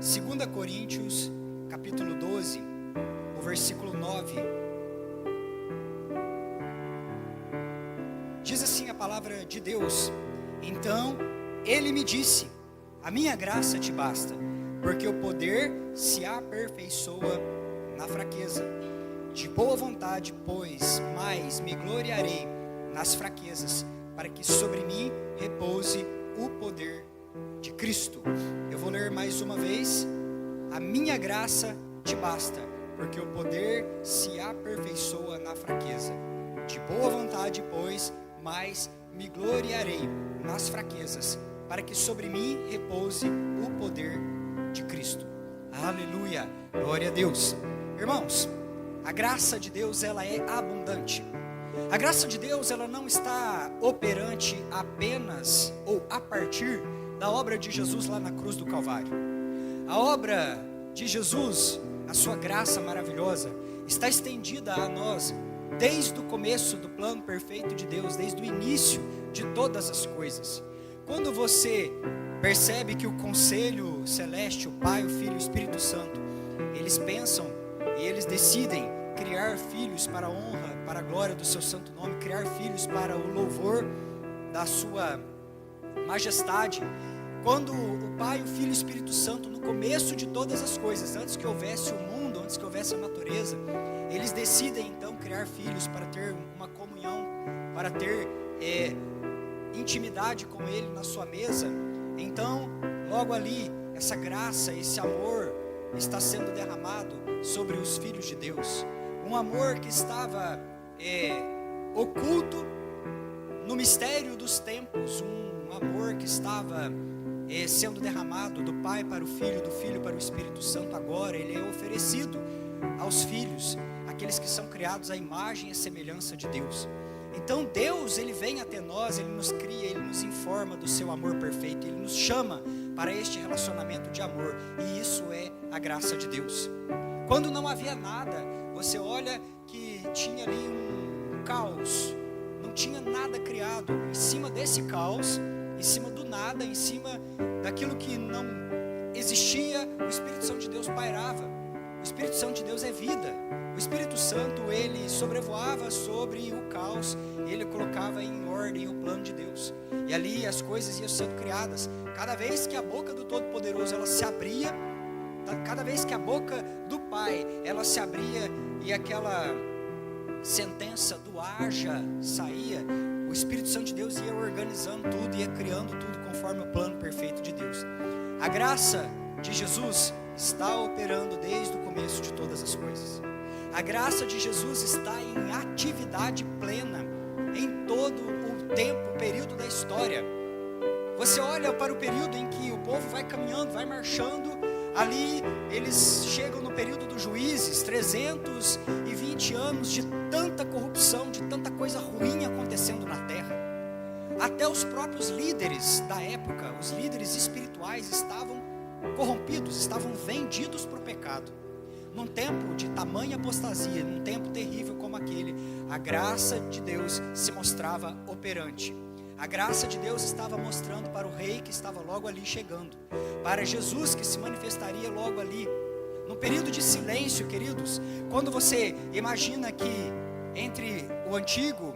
2 Coríntios, capítulo 12, o versículo 9. Diz assim a palavra de Deus: Então ele me disse, a minha graça te basta, porque o poder se aperfeiçoa na fraqueza. De boa vontade, pois, mais me gloriarei nas fraquezas, para que sobre mim repouse o poder de Cristo. Eu vou ler mais uma vez. A minha graça te basta, porque o poder se aperfeiçoa na fraqueza. De boa vontade, pois, mais me gloriarei nas fraquezas, para que sobre mim repouse o poder de Cristo. Aleluia, glória a Deus. Irmãos, a graça de Deus, ela é abundante. A graça de Deus, ela não está operante apenas ou a partir da obra de Jesus lá na cruz do Calvário. A obra de Jesus, a sua graça maravilhosa, está estendida a nós desde o começo do plano perfeito de Deus, desde o início de todas as coisas. Quando você percebe que o conselho celeste, o Pai, o Filho e o Espírito Santo, eles pensam e eles decidem criar filhos para a honra, para a glória do seu santo nome, criar filhos para o louvor da sua majestade. Quando o Pai, o Filho e o Espírito Santo, no começo de todas as coisas, antes que houvesse o mundo, antes que houvesse a natureza, eles decidem então criar filhos para ter uma comunhão, para ter intimidade com Ele na sua mesa. Então, logo ali, essa graça, esse amor está sendo derramado sobre os filhos de Deus. Um amor que estava oculto no mistério dos tempos, um amor que estava sendo derramado do Pai para o Filho, do Filho para o Espírito Santo. Agora ele é oferecido aos filhos, aqueles que são criados à imagem e à semelhança de Deus. Então Deus, ele vem até nós, ele nos cria, ele nos informa do seu amor perfeito, ele nos chama para este relacionamento de amor, e isso é a graça de Deus. Quando não havia nada, você olha que tinha ali um caos, não tinha nada criado. Em cima desse caos, em cima do nada, em cima daquilo que não existia, o Espírito Santo de Deus pairava. O Espírito Santo de Deus é vida. O Espírito Santo, ele sobrevoava sobre o caos, ele colocava em ordem o plano de Deus, e ali as coisas iam sendo criadas. Cada vez que a boca do Todo-Poderoso ela se abria, cada vez que a boca do Pai ela se abria e aquela sentença do haja saía, o Espírito Santo de Deus ia organizando tudo, ia criando tudo conforme o plano perfeito de Deus. A graça de Jesus está operando desde o começo de todas as coisas. A graça de Jesus está em atividade plena em todo o tempo, o período da história. Você olha para o período em que o povo vai caminhando, vai marchando. Ali eles chegam no período dos juízes, 320 anos de tanta corrupção, de tanta coisa ruim acontecendo na terra. Até os próprios líderes da época, os líderes espirituais, estavam corrompidos, estavam vendidos para o pecado. Num tempo de tamanha apostasia, num tempo terrível como aquele, a graça de Deus se mostrava operante. A graça de Deus estava mostrando para o rei que estava logo ali chegando, para Jesus que se manifestaria logo ali. No período de silêncio, queridos, quando você imagina que entre o Antigo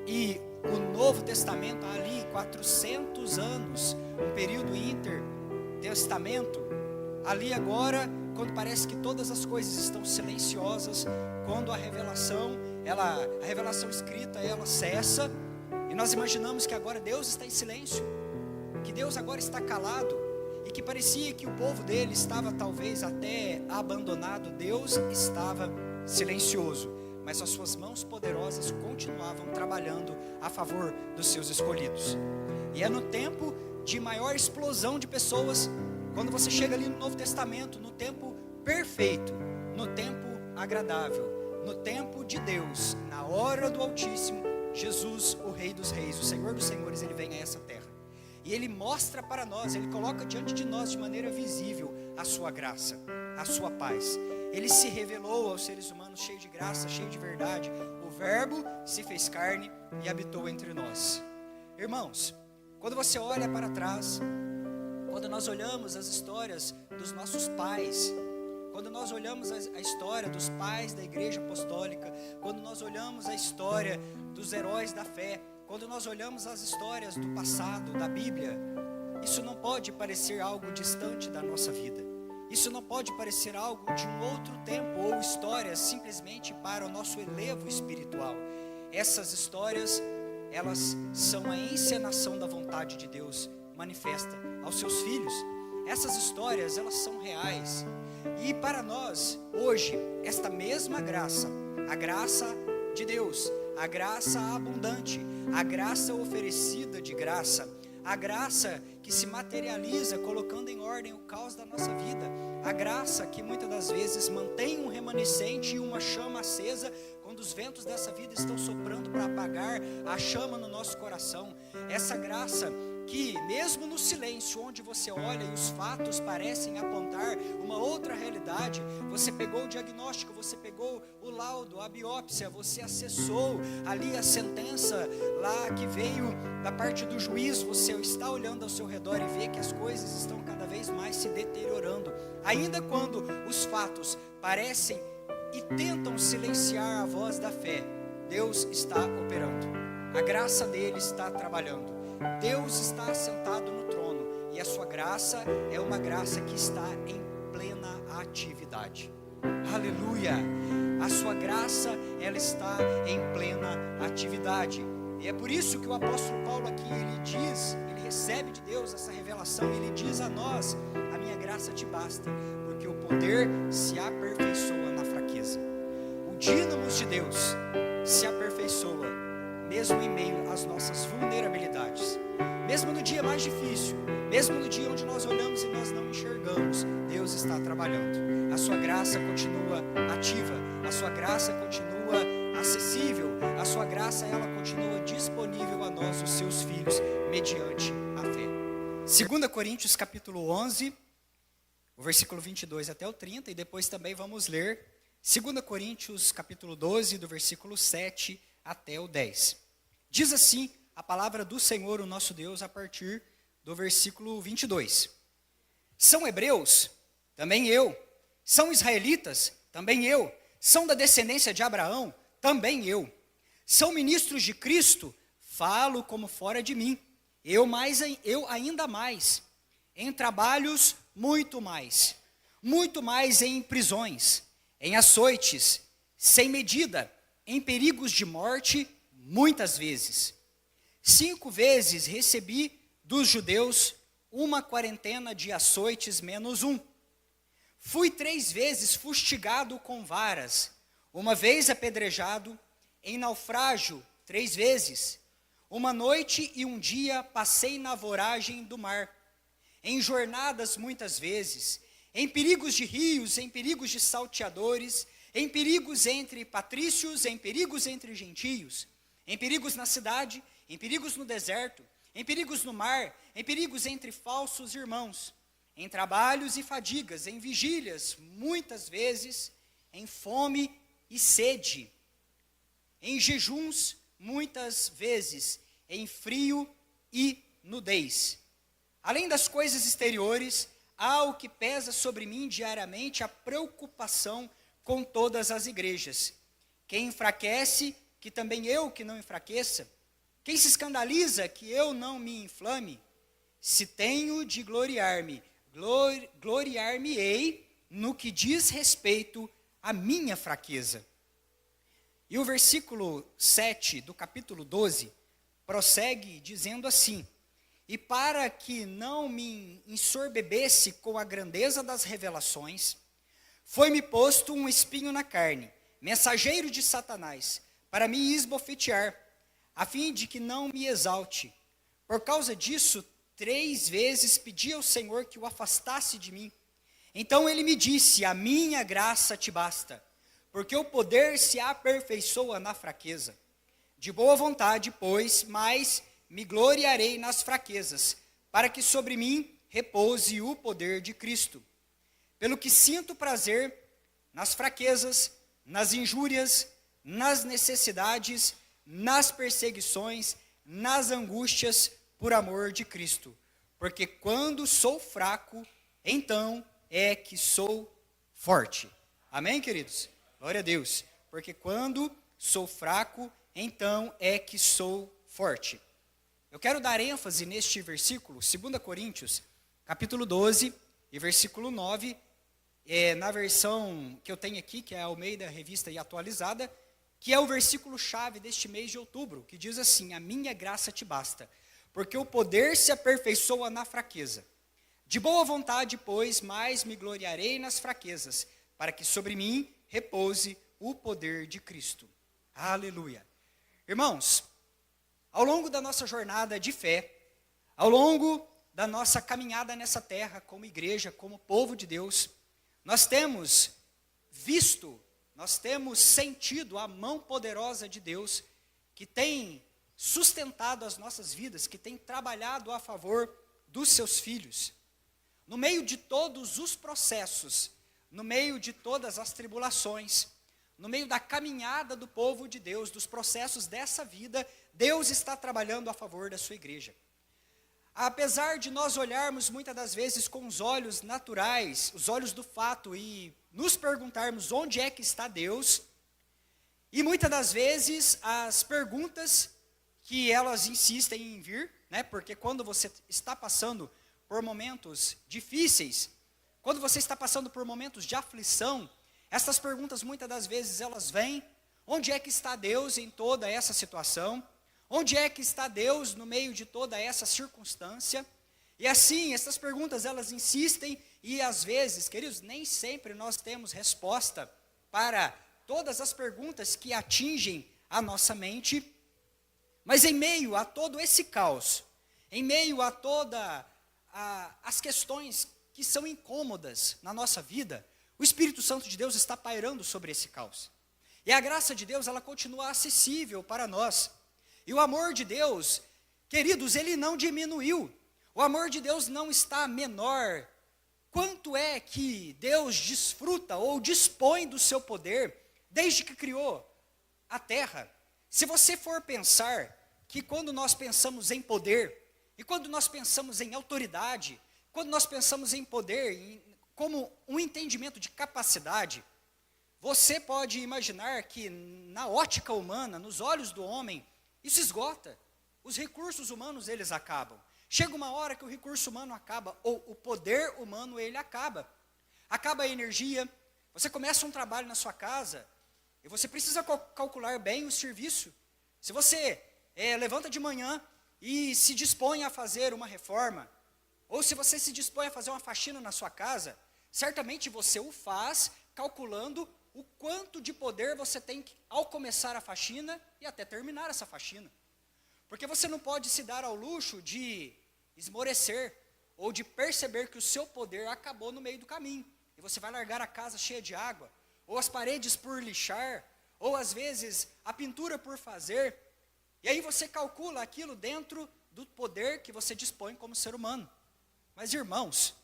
e o Novo Testamento há ali 400 anos, um período intertestamento, ali agora, quando parece que todas as coisas estão silenciosas, quando a revelação escrita, ela cessa, e nós imaginamos que agora Deus está em silêncio, que Deus agora está calado, e que parecia que o povo dele estava talvez até abandonado. Deus estava silencioso, mas as suas mãos poderosas continuavam trabalhando a favor dos seus escolhidos. E é no tempo de maior explosão de pessoas, quando você chega ali no Novo Testamento, no tempo perfeito, no tempo agradável, no tempo de Deus, na hora do Altíssimo, Jesus, o Rei dos Reis, o Senhor dos Senhores, ele vem a essa terra. E ele mostra para nós, ele coloca diante de nós de maneira visível a sua graça, a sua paz. Ele se revelou aos seres humanos cheio de graça, cheio de verdade. O Verbo se fez carne e habitou entre nós. Irmãos, quando você olha para trás, quando nós olhamos as histórias dos nossos pais, quando nós olhamos a história dos pais da igreja apostólica, quando nós olhamos a história dos heróis da fé, quando nós olhamos as histórias do passado, da Bíblia, isso não pode parecer algo distante da nossa vida. Isso não pode parecer algo de um outro tempo ou histórias simplesmente para o nosso elevo espiritual. Essas histórias, elas são a encenação da vontade de Deus manifesta aos seus filhos. Essas histórias, elas são reais. E para nós, hoje, esta mesma graça, a graça de Deus, a graça abundante, a graça oferecida de graça, a graça que se materializa colocando em ordem o caos da nossa vida, a graça que muitas das vezes mantém um remanescente e uma chama acesa quando os ventos dessa vida estão soprando para apagar a chama no nosso coração. Essa graça que mesmo no silêncio, onde você olha e os fatos parecem apontar uma outra realidade, você pegou o diagnóstico, você pegou o laudo, a biópsia, você acessou ali a sentença lá que veio da parte do juiz, você está olhando ao seu redor e vê que as coisas estão cada vez mais se deteriorando, ainda quando os fatos parecem e tentam silenciar a voz da fé, Deus está operando, a graça dele está trabalhando. Deus está assentado no trono e a sua graça é uma graça que está em plena atividade. Aleluia! A sua graça, ela está em plena atividade. E é por isso que o apóstolo Paulo aqui, ele recebe de Deus essa revelação, ele diz a nós, a minha graça te basta, porque o poder se aperfeiçoa na fraqueza. O dínamo de Deus se aperfeiçoa mesmo em meio às nossas vulnerabilidades, mesmo no dia mais difícil, mesmo no dia onde nós olhamos e nós não enxergamos, Deus está trabalhando. A sua graça continua ativa, a sua graça continua acessível, a sua graça ela continua disponível a nós, os seus filhos, mediante a fé. 2 Coríntios capítulo 11, o versículo 22 até o 30, e depois também vamos ler 2 Coríntios capítulo 12, do versículo 7 até o 10. Diz assim a palavra do Senhor, o nosso Deus, a partir do versículo 22. São hebreus? Também eu. São israelitas? Também eu. São da descendência de Abraão? Também eu. São ministros de Cristo? Falo como fora de mim. Eu ainda mais. Em trabalhos, muito mais em prisões, em açoites, sem medida, em perigos de morte, muitas vezes. 5 vezes recebi dos judeus uma quarentena de açoites menos 1. Fui 3 vezes fustigado com varas, uma vez apedrejado, em naufrágio 3 vezes. Uma noite e um dia passei na voragem do mar, em jornadas muitas vezes, em perigos de rios, em perigos de salteadores, em perigos entre patrícios, em perigos entre gentios, em perigos na cidade, em perigos no deserto, em perigos no mar, em perigos entre falsos irmãos, em trabalhos e fadigas, em vigílias, muitas vezes, em fome e sede, em jejuns, muitas vezes, em frio e nudez. Além das coisas exteriores, há o que pesa sobre mim diariamente a preocupação com todas as igrejas. Quem enfraquece, que também eu que não enfraqueça. Quem se escandaliza, que eu não me inflame. Se tenho de gloriar-me, gloriar-me-ei no que diz respeito à minha fraqueza. E o versículo 7 do capítulo 12 prossegue dizendo assim: e para que não me ensorbebesse com a grandeza das revelações, foi-me posto um espinho na carne, mensageiro de Satanás, para me esbofetear, a fim de que não me exalte. Por causa disso, 3 vezes pedi ao Senhor que o afastasse de mim. Então ele me disse: a minha graça te basta, porque o poder se aperfeiçoa na fraqueza. De boa vontade, pois, mas me gloriarei nas fraquezas, para que sobre mim repouse o poder de Cristo. Pelo que sinto prazer nas fraquezas, nas injúrias, nas necessidades, nas perseguições, nas angústias, por amor de Cristo. Porque quando sou fraco, então é que sou forte. Amém, queridos? Glória a Deus. Porque quando sou fraco, então é que sou forte. Eu quero dar ênfase neste versículo, 2 Coríntios, capítulo 12 e versículo 9, na versão que eu tenho aqui, que é a Almeida Revista e Atualizada, que é o versículo-chave deste mês de outubro, que diz assim: a minha graça te basta, porque o poder se aperfeiçoa na fraqueza. De boa vontade, pois, mais me gloriarei nas fraquezas, para que sobre mim repouse o poder de Cristo. Aleluia. Irmãos, ao longo da nossa jornada de fé, ao longo da nossa caminhada nessa terra como igreja, como povo de Deus, nós temos visto, nós temos sentido a mão poderosa de Deus que tem sustentado as nossas vidas, que tem trabalhado a favor dos seus filhos. No meio de todos os processos, no meio de todas as tribulações, no meio da caminhada do povo de Deus, dos processos dessa vida, Deus está trabalhando a favor da sua igreja. Apesar de nós olharmos muitas das vezes com os olhos naturais, os olhos do fato, e nos perguntarmos onde é que está Deus, e muitas das vezes as perguntas que elas insistem em vir, né, porque quando você está passando por momentos difíceis, quando você está passando por momentos de aflição, essas perguntas muitas das vezes elas vêm: onde é que está Deus em toda essa situação? Onde é que está Deus no meio de toda essa circunstância? E assim, essas perguntas elas insistem e às vezes, queridos, nem sempre nós temos resposta para todas as perguntas que atingem a nossa mente. Mas em meio a todo esse caos, em meio a todas as questões que são incômodas na nossa vida, o Espírito Santo de Deus está pairando sobre esse caos. E a graça de Deus, ela continua acessível para nós. E o amor de Deus, queridos, ele não diminuiu. O amor de Deus não está menor. Quanto é que Deus desfruta ou dispõe do seu poder desde que criou a terra? Se você for pensar que quando nós pensamos em poder, e quando nós pensamos em autoridade, quando nós pensamos em poder, como um entendimento de capacidade, você pode imaginar que na ótica humana, nos olhos do homem, isso esgota. Os recursos humanos, eles acabam. Chega uma hora que o recurso humano acaba, ou o poder humano, ele acaba. Acaba a energia, você começa um trabalho na sua casa, e você precisa calcular bem o serviço. Se você levanta de manhã e se dispõe a fazer uma reforma, ou se você se dispõe a fazer uma faxina na sua casa, certamente você o faz calculando o quanto de poder você tem ao começar a faxina e até terminar essa faxina. Porque você não pode se dar ao luxo de esmorecer ou de perceber que o seu poder acabou no meio do caminho. E você vai largar a casa cheia de água, ou as paredes por lixar, ou às vezes a pintura por fazer. E aí você calcula aquilo dentro do poder que você dispõe como ser humano. Mas irmãos,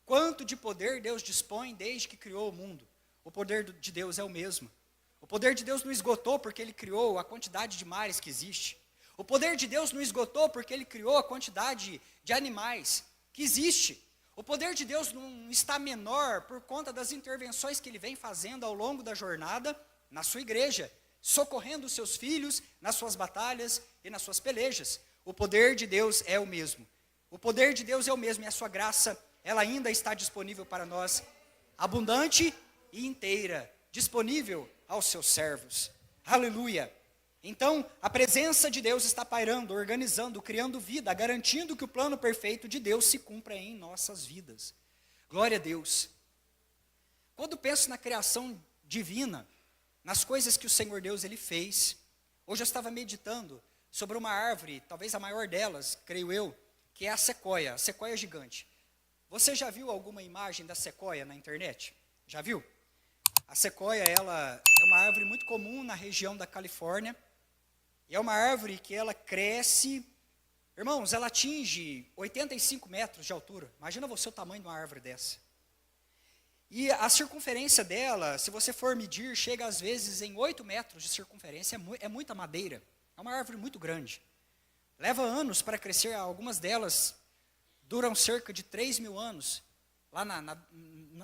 quanto de poder Deus dispõe desde que criou o mundo? O poder de Deus é o mesmo. O poder de Deus não esgotou porque Ele criou a quantidade de mares que existe. O poder de Deus não esgotou porque Ele criou a quantidade de animais que existe. O poder de Deus não está menor por conta das intervenções que Ele vem fazendo ao longo da jornada na sua igreja, socorrendo os seus filhos nas suas batalhas e nas suas pelejas. O poder de Deus é o mesmo. O poder de Deus é o mesmo e a sua graça, ela ainda está disponível para nós, abundante e inteira, disponível aos seus servos. Aleluia! Então, a presença de Deus está pairando, organizando, criando vida, garantindo que o plano perfeito de Deus se cumpra em nossas vidas. Glória a Deus. Quando penso na criação divina, nas coisas que o Senhor Deus Ele fez, hoje eu estava meditando sobre uma árvore, talvez a maior delas, creio eu, que é a sequoia gigante. Você já viu alguma imagem da sequoia na internet? Já viu? A sequoia, ela é uma árvore muito comum na região da Califórnia, e é uma árvore que ela cresce, irmãos, ela atinge 85 metros de altura. Imagina você o tamanho de uma árvore dessa. E a circunferência dela, se você for medir, chega às vezes em 8 metros de circunferência, é muita madeira, é uma árvore muito grande. Leva anos para crescer, algumas delas duram cerca de 3.000 anos, lá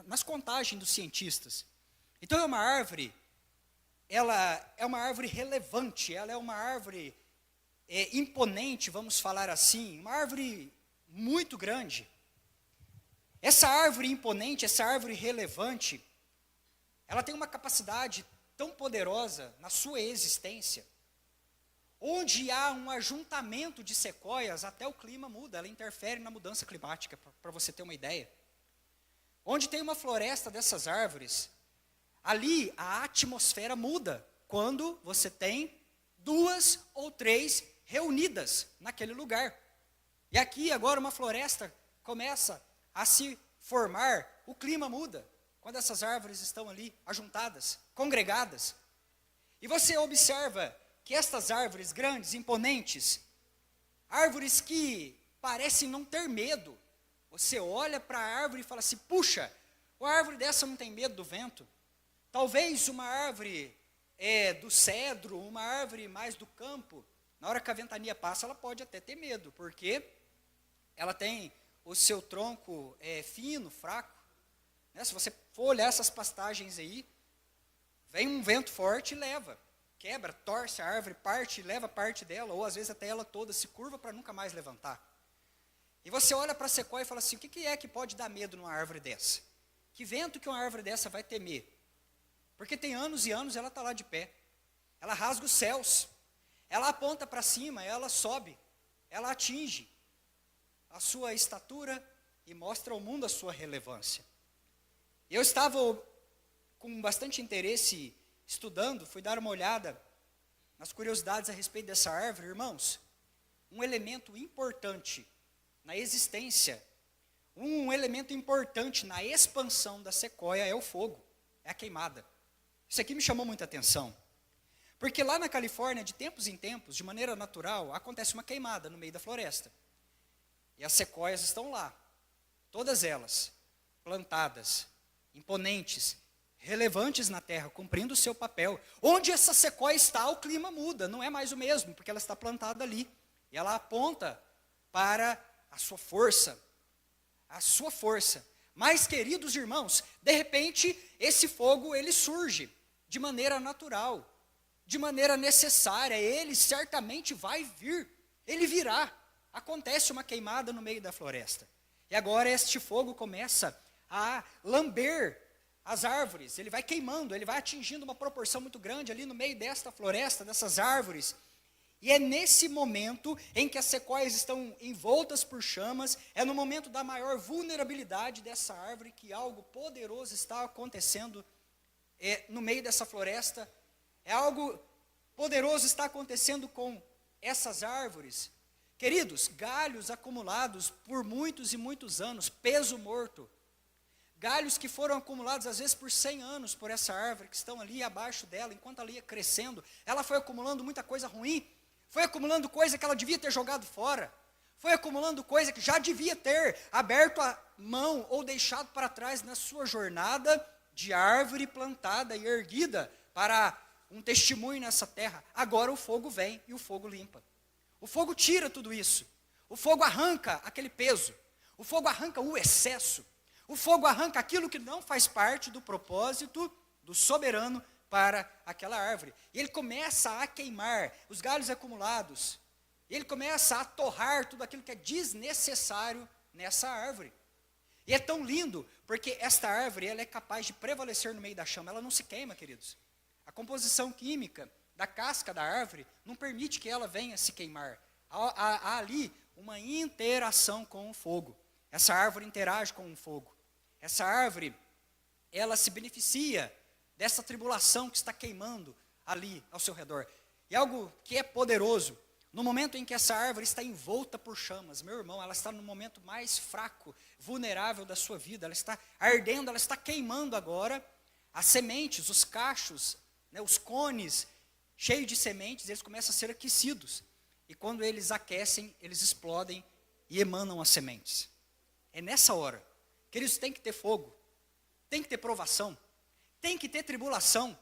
nas contagens dos cientistas. Então é uma árvore, ela é uma árvore relevante, ela é uma árvore imponente, vamos falar assim, uma árvore muito grande. Essa árvore imponente, essa árvore relevante, ela tem uma capacidade tão poderosa na sua existência, onde há um ajuntamento de sequoias, até o clima muda, ela interfere na mudança climática, para você ter uma ideia. Onde tem uma floresta dessas árvores, ali a atmosfera muda, quando você tem 2 ou 3 reunidas naquele lugar. E aqui agora uma floresta começa a se formar, o clima muda, quando essas árvores estão ali ajuntadas, congregadas. E você observa que estas árvores grandes, imponentes, árvores que parecem não ter medo, você olha para a árvore e fala assim, puxa, uma árvore dessa não tem medo do vento. Talvez uma árvore do cedro, uma árvore mais do campo, na hora que a ventania passa, ela pode até ter medo, porque ela tem o seu tronco fino, fraco. Né? Se você for olhar essas pastagens aí, vem um vento forte e leva, quebra, torce a árvore, parte, leva parte dela, ou às vezes até ela toda se curva para nunca mais levantar. E você olha para a sequoia e fala assim, o que é que pode dar medo numa árvore dessa? Que vento que uma árvore dessa vai temer? Porque tem anos e anos ela está lá de pé. Ela rasga os céus. Ela aponta para cima, ela sobe. Ela atinge a sua estatura e mostra ao mundo a sua relevância. Eu estava com bastante interesse estudando, fui dar uma olhada nas curiosidades a respeito dessa árvore. Irmãos, um elemento importante na existência, um elemento importante na expansão da sequoia é o fogo, é a queimada. Isso aqui me chamou muita atenção, porque lá na Califórnia, de tempos em tempos, de maneira natural, acontece uma queimada no meio da floresta. E as sequoias estão lá, todas elas, plantadas, imponentes, relevantes na terra, cumprindo o seu papel. Onde essa sequoia está, o clima muda, não é mais o mesmo, porque ela está plantada ali. E ela aponta para a sua força, a sua força. Mas, queridos irmãos, de repente, esse fogo, ele surge de maneira natural, de maneira necessária, ele certamente vai vir, ele virá. Acontece uma queimada no meio da floresta. E agora este fogo começa a lamber as árvores, ele vai queimando, ele vai atingindo uma proporção muito grande ali no meio desta floresta, dessas árvores. E é nesse momento em que as sequoias estão envoltas por chamas, é no momento da maior vulnerabilidade dessa árvore que algo poderoso está acontecendo no meio dessa floresta. É algo poderoso está acontecendo com essas árvores. Queridos, galhos acumulados por muitos e muitos anos, peso morto. Galhos que foram acumulados às vezes por 100 anos por essa árvore, que estão ali abaixo dela, enquanto ela ia crescendo, ela foi acumulando muita coisa ruim, foi acumulando coisa que ela devia ter jogado fora, foi acumulando coisa que já devia ter aberto a mão ou deixado para trás na sua jornada de árvore plantada e erguida para um testemunho nessa terra. Agora o fogo vem e o fogo limpa. O fogo tira tudo isso. O fogo arranca aquele peso. O fogo arranca o excesso. O fogo arranca aquilo que não faz parte do propósito do soberano para aquela árvore. E ele começa a queimar os galhos acumulados. Ele começa a torrar tudo aquilo que é desnecessário nessa árvore. E é tão lindo, porque esta árvore ela é capaz de prevalecer no meio da chama. Ela não se queima, queridos. A composição química da casca da árvore não permite que ela venha se queimar. Há ali uma interação com o fogo. Essa árvore interage com o fogo. Essa árvore, ela se beneficia dessa tribulação que está queimando ali ao seu redor. E algo que é poderoso, no momento em que essa árvore está envolta por chamas, meu irmão, ela está no momento mais fraco, vulnerável da sua vida, ela está ardendo, ela está queimando agora. As sementes, os cachos, né, os cones cheios de sementes, eles começam a ser aquecidos. E quando eles aquecem, eles explodem e emanam as sementes. É nessa hora. Queridos, tem que ter fogo, tem que ter provação, tem que ter tribulação.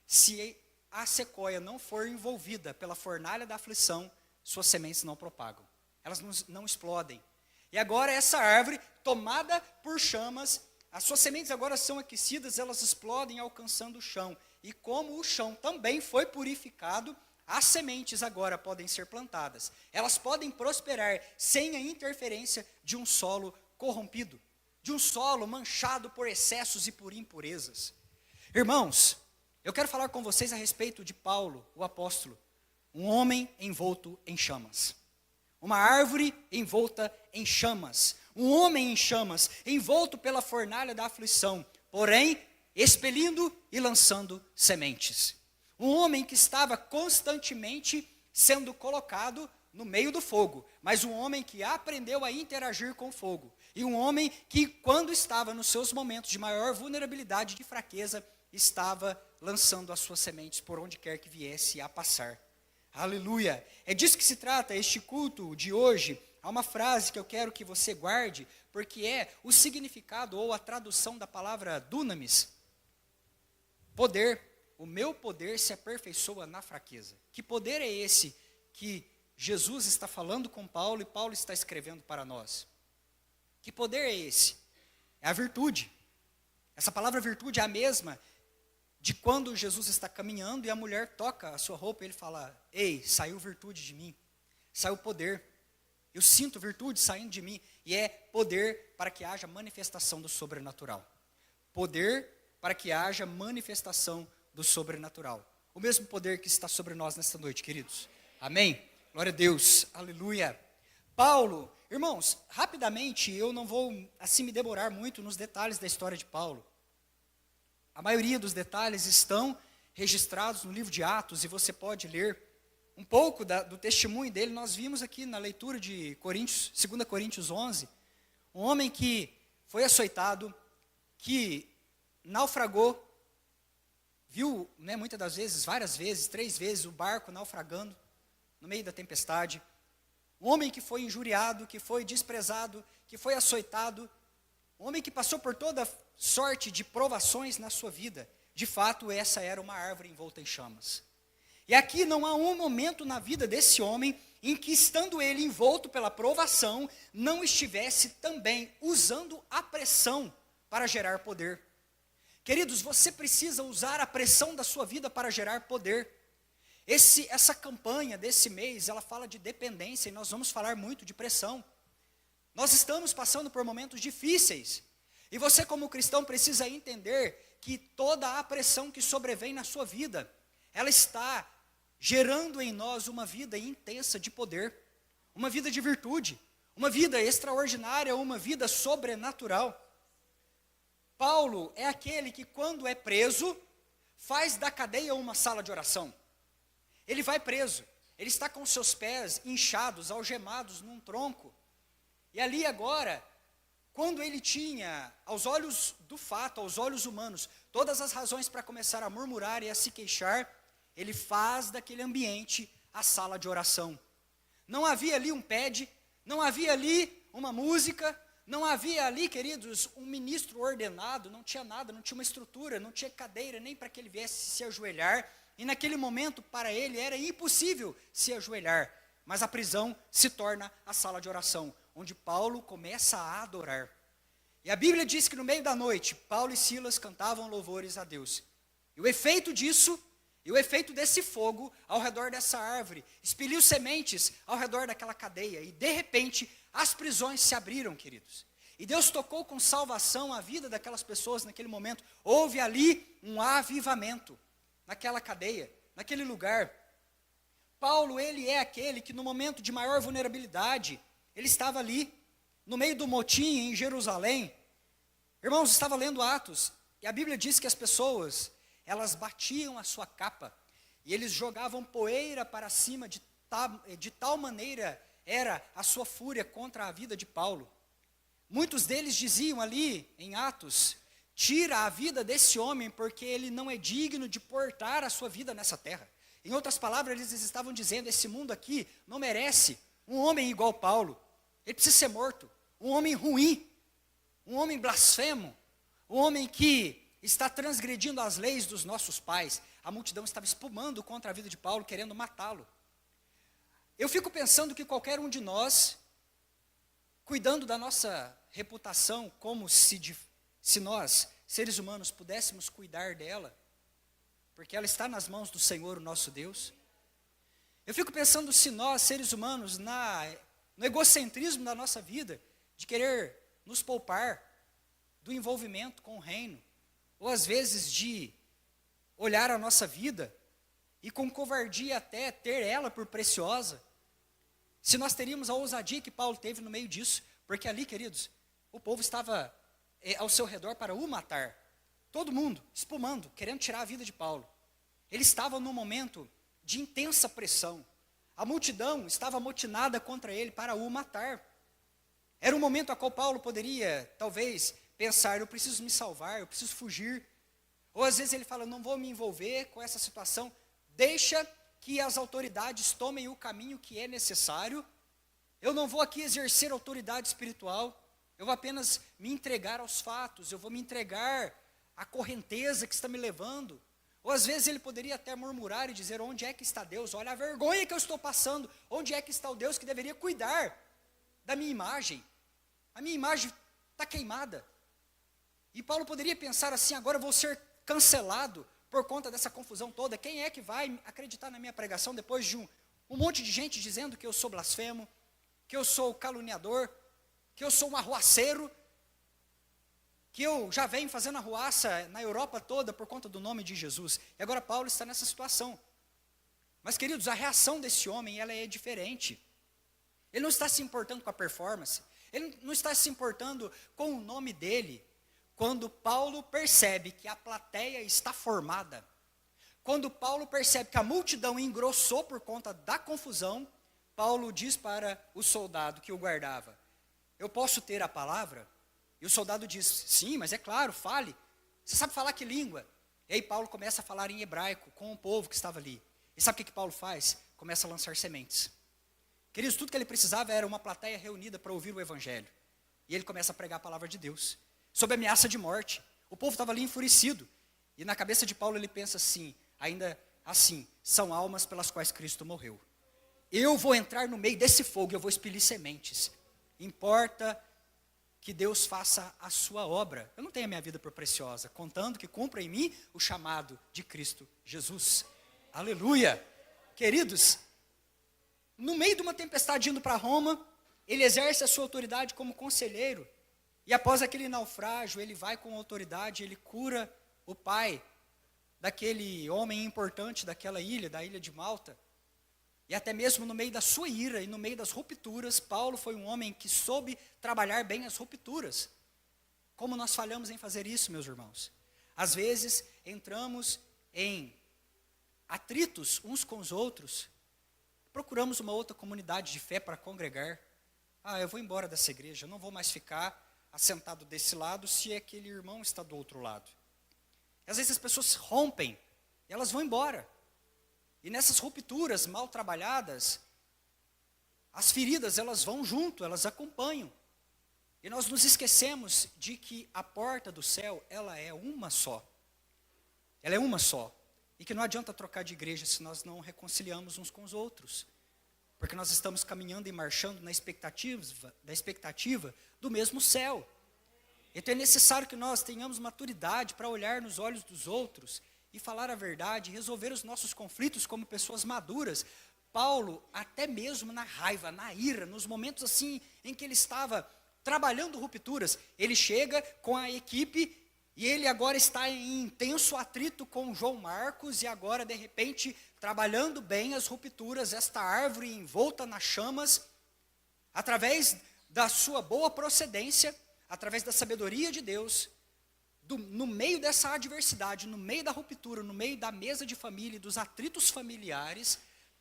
Se a sequoia não for envolvida pela fornalha da aflição, suas sementes não propagam, elas não explodem. E agora essa árvore, tomada por chamas, as suas sementes agora são aquecidas, elas explodem alcançando o chão. E como o chão também foi purificado, as sementes agora podem ser plantadas. Elas podem prosperar sem a interferência de um solo corrompido, de um solo manchado por excessos e por impurezas. Irmãos, eu quero falar com vocês a respeito de Paulo, o apóstolo, um homem envolto em chamas. Uma árvore envolta em chamas, um homem em chamas, envolto pela fornalha da aflição, porém, expelindo e lançando sementes. Um homem que estava constantemente sendo colocado no meio do fogo, mas um homem que aprendeu a interagir com o fogo. E um homem que, quando estava nos seus momentos de maior vulnerabilidade, de fraqueza, estava lançando as suas sementes por onde quer que viesse a passar. Aleluia! É disso que se trata este culto de hoje. Há uma frase que eu quero que você guarde, porque é o significado ou a tradução da palavra dunamis. Poder. O meu poder se aperfeiçoa na fraqueza. Que poder é esse que Jesus está falando com Paulo e Paulo está escrevendo para nós? Que poder é esse? É a virtude. Essa palavra virtude é a mesma de quando Jesus está caminhando e a mulher toca a sua roupa e ele fala: ei, saiu virtude de mim, saiu poder. Eu sinto virtude saindo de mim. E é poder para que haja manifestação do sobrenatural. Poder para que haja manifestação do sobrenatural. O mesmo poder que está sobre nós nesta noite, queridos. Amém? Glória a Deus. Aleluia. Paulo, irmãos, rapidamente, eu não vou assim me demorar muito nos detalhes da história de Paulo. A maioria dos detalhes estão registrados no livro de Atos e você pode ler um pouco do testemunho dele. Nós vimos aqui na leitura de 2 Coríntios 11, um homem que foi açoitado, que naufragou, viu, muitas das vezes, várias vezes, 3 vezes, o barco naufragando no meio da tempestade. Um homem que foi injuriado, que foi desprezado, que foi açoitado. Um homem que passou por toda sorte de provações na sua vida. De fato, essa era uma árvore envolta em chamas. E aqui não há um momento na vida desse homem em que, estando ele envolto pela provação, não estivesse também usando a pressão para gerar poder. Queridos, você precisa usar a pressão da sua vida para gerar poder. Essa campanha desse mês, ela fala de dependência e nós vamos falar muito de pressão. Nós estamos passando por momentos difíceis. E você, como cristão, precisa entender que toda a pressão que sobrevém na sua vida, ela está gerando em nós uma vida intensa de poder, uma vida de virtude, uma vida extraordinária, uma vida sobrenatural. Paulo é aquele que, quando é preso, faz da cadeia uma sala de oração. Ele vai preso, ele está com seus pés inchados, algemados num tronco. E ali agora, quando ele tinha, aos olhos do fato, aos olhos humanos, todas as razões para começar a murmurar e a se queixar, ele faz daquele ambiente a sala de oração. Não havia ali um pad, não havia ali uma música, não havia ali, queridos, um ministro ordenado, não tinha nada, não tinha uma estrutura, não tinha cadeira, nem para que ele viesse se ajoelhar. E naquele momento, para ele, era impossível se ajoelhar. Mas a prisão se torna a sala de oração, onde Paulo começa a adorar. E a Bíblia diz que no meio da noite, Paulo e Silas cantavam louvores a Deus. E o efeito disso, e o efeito desse fogo ao redor dessa árvore, expeliu sementes ao redor daquela cadeia. E de repente, as prisões se abriram, queridos. E Deus tocou com salvação a vida daquelas pessoas naquele momento. Houve ali um avivamento naquela cadeia, naquele lugar. Paulo, ele é aquele que no momento de maior vulnerabilidade, ele estava ali, no meio do motim em Jerusalém. Irmãos, estava lendo Atos, e a Bíblia diz que as pessoas, elas batiam a sua capa, e eles jogavam poeira para cima, de tal maneira era a sua fúria contra a vida de Paulo. Muitos deles diziam ali, em Atos: tira a vida desse homem, porque ele não é digno de portar a sua vida nessa terra. Em outras palavras, eles estavam dizendo: esse mundo aqui não merece um homem igual Paulo. Ele precisa ser morto. Um homem ruim, um homem blasfemo, um homem que está transgredindo as leis dos nossos pais. A multidão estava espumando contra a vida de Paulo, querendo matá-lo. Eu fico pensando que qualquer um de nós, cuidando da nossa reputação como se nós, seres humanos, pudéssemos cuidar dela, porque ela está nas mãos do Senhor, o nosso Deus. Eu fico pensando se nós, seres humanos, no egocentrismo da nossa vida, de querer nos poupar do envolvimento com o reino, ou às vezes de olhar a nossa vida e com covardia até ter ela por preciosa, se nós teríamos a ousadia que Paulo teve no meio disso, porque ali, queridos, o povo estava ao seu redor para o matar, todo mundo espumando, querendo tirar a vida de Paulo. Ele estava num momento de intensa pressão, a multidão estava amotinada contra ele para o matar. Era um momento a qual Paulo poderia, talvez, pensar, eu preciso me salvar, eu preciso fugir. Ou às vezes ele fala, não vou me envolver com essa situação, deixa que as autoridades tomem o caminho que é necessário, eu não vou aqui exercer autoridade espiritual, eu vou apenas me entregar aos fatos, eu vou me entregar à correnteza que está me levando. Ou às vezes ele poderia até murmurar e dizer, onde é que está Deus? Olha a vergonha que eu estou passando, onde é que está o Deus que deveria cuidar da minha imagem? A minha imagem está queimada. E Paulo poderia pensar assim, agora eu vou ser cancelado por conta dessa confusão toda. Quem é que vai acreditar na minha pregação depois de um monte de gente dizendo que eu sou blasfemo, que eu sou caluniador, que eu sou um arruaceiro, que eu já venho fazendo arruaça na Europa toda por conta do nome de Jesus. E agora Paulo está nessa situação. Mas, queridos, a reação desse homem, ela é diferente. Ele não está se importando com a performance, ele não está se importando com o nome dele. Quando Paulo percebe que a plateia está formada, quando Paulo percebe que a multidão engrossou por conta da confusão, Paulo diz para o soldado que o guardava, eu posso ter a palavra? E o soldado diz, sim, mas é claro, fale. Você sabe falar que língua? E aí Paulo começa a falar em hebraico com o povo que estava ali. E sabe o que Paulo faz? Começa a lançar sementes. Queridos, tudo que ele precisava era uma plateia reunida para ouvir o evangelho. E ele começa a pregar a palavra de Deus, sob ameaça de morte. O povo estava ali enfurecido. E na cabeça de Paulo ele pensa assim, ainda assim, são almas pelas quais Cristo morreu. Eu vou entrar no meio desse fogo, eu vou expelir sementes. Importa que Deus faça a sua obra. Eu não tenho a minha vida por preciosa, contando que cumpra em mim o chamado de Cristo Jesus. Aleluia! Queridos, no meio de uma tempestade indo para Roma, ele exerce a sua autoridade como conselheiro. E após aquele naufrágio, ele vai com autoridade, ele cura o pai daquele homem importante daquela ilha, da ilha de Malta. E até mesmo no meio da sua ira e no meio das rupturas, Paulo foi um homem que soube trabalhar bem as rupturas. Como nós falhamos em fazer isso, meus irmãos? Às vezes, entramos em atritos uns com os outros, procuramos uma outra comunidade de fé para congregar. Eu vou embora dessa igreja, eu não vou mais ficar assentado desse lado se aquele irmão está do outro lado. E às vezes as pessoas rompem, e elas vão embora. E nessas rupturas mal trabalhadas, as feridas elas vão junto, elas acompanham. E nós nos esquecemos de que a porta do céu, ela é uma só. Ela é uma só. E que não adianta trocar de igreja se nós não reconciliamos uns com os outros. Porque nós estamos caminhando e marchando na expectativa do mesmo céu. Então é necessário que nós tenhamos maturidade para olhar nos olhos dos outros e falar a verdade, resolver os nossos conflitos como pessoas maduras. Paulo, até mesmo na raiva, na ira, nos momentos assim em que ele estava trabalhando rupturas, ele chega com a equipe e ele agora está em intenso atrito com João Marcos e agora de repente trabalhando bem as rupturas, esta árvore envolta nas chamas, através da sua boa procedência, através da sabedoria de Deus, no meio dessa adversidade, no meio da ruptura, no meio da mesa de família e dos atritos familiares,